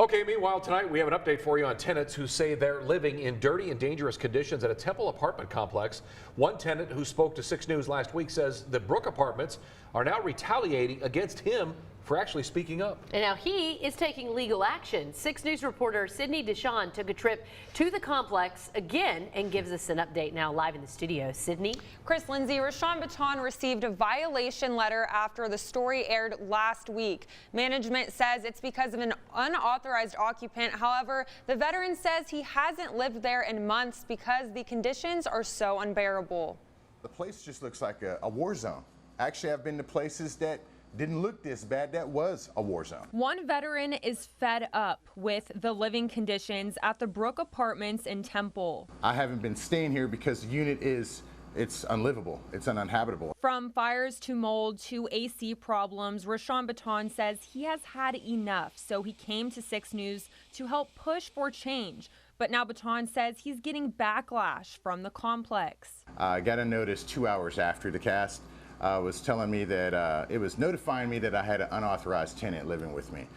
Okay, meanwhile, tonight we have an update for you on tenants who say they're living in dirty and dangerous conditions at a Temple apartment complex. One tenant who spoke to 6 News last week says the Brooke Apartments are now retaliating against him for actually speaking up. And now he is taking legal action. 6 News reporter Sydney Deshawn took a trip to the complex again and gives us an update now live in the studio. Sydney? Chris, Lindsay, Rashawn Baton received a violation letter after the story aired last week. Management says it's because of an unauthorized occupant. However, the veteran says he hasn't lived there in months because the conditions are so unbearable. The place just looks like a war zone. Actually, I've been to places that didn't look this bad. That was a war zone. One veteran is fed up with the living conditions at the Brooke Apartments in Temple. I haven't been staying here because the unit it's unlivable. It's uninhabitable. From fires to mold to AC problems, Rashawn Baton says he has had enough, so he came to 6 News to help push for change. But now Baton says he's getting backlash from the complex. I got a notice 2 hours after the cast. Was telling me that it was notifying me that I had an unauthorized tenant living with me,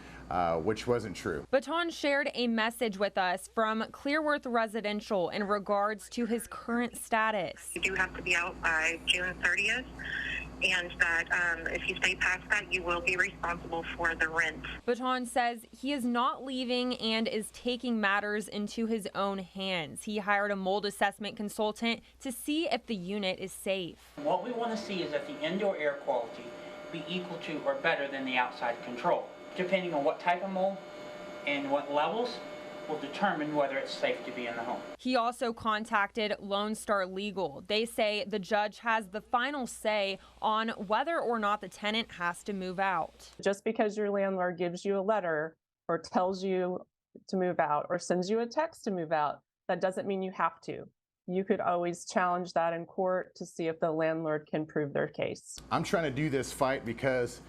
which wasn't true. Baton shared a message with us from Clearworth Residential in regards to his current status. You do have to be out by June 30th, and that if you stay past that, you will be responsible for the rent. Baton says he is not leaving and is taking matters into his own hands. He hired a mold assessment consultant to see if the unit is safe. What we want to see is that the indoor air quality be equal to or better than the outside control. Depending on what type of mold and what levels will determine whether it's safe to be in the home. He also contacted Lone Star Legal. They say the judge has the final say on whether or not the tenant has to move out. Just because your landlord gives you a letter or tells you to move out or sends you a text to move out, that doesn't mean you have to. You could always challenge that in court to see if the landlord can prove their case. I'm trying to do this fight because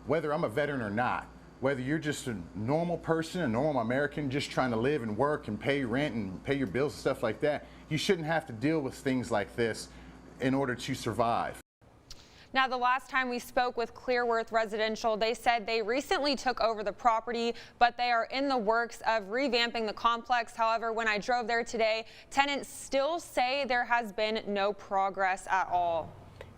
whether I'm a veteran or not, whether you're just a normal person, a normal American, just trying to live and work and pay rent and pay your bills and stuff like that, you shouldn't have to deal with things like this in order to survive. Now, the last time we spoke with Clearworth Residential, they said they recently took over the property, but they are in the works of revamping the complex. However, when I drove there today, tenants still say there has been no progress at all.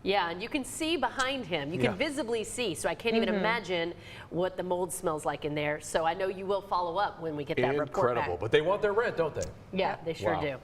Yeah, and you can see behind him. You can visibly see, so I can't even imagine what the mold smells like in there. So I know you will follow up when we get that report back. Incredible, but they want their rent, don't they? Yeah, they sure do.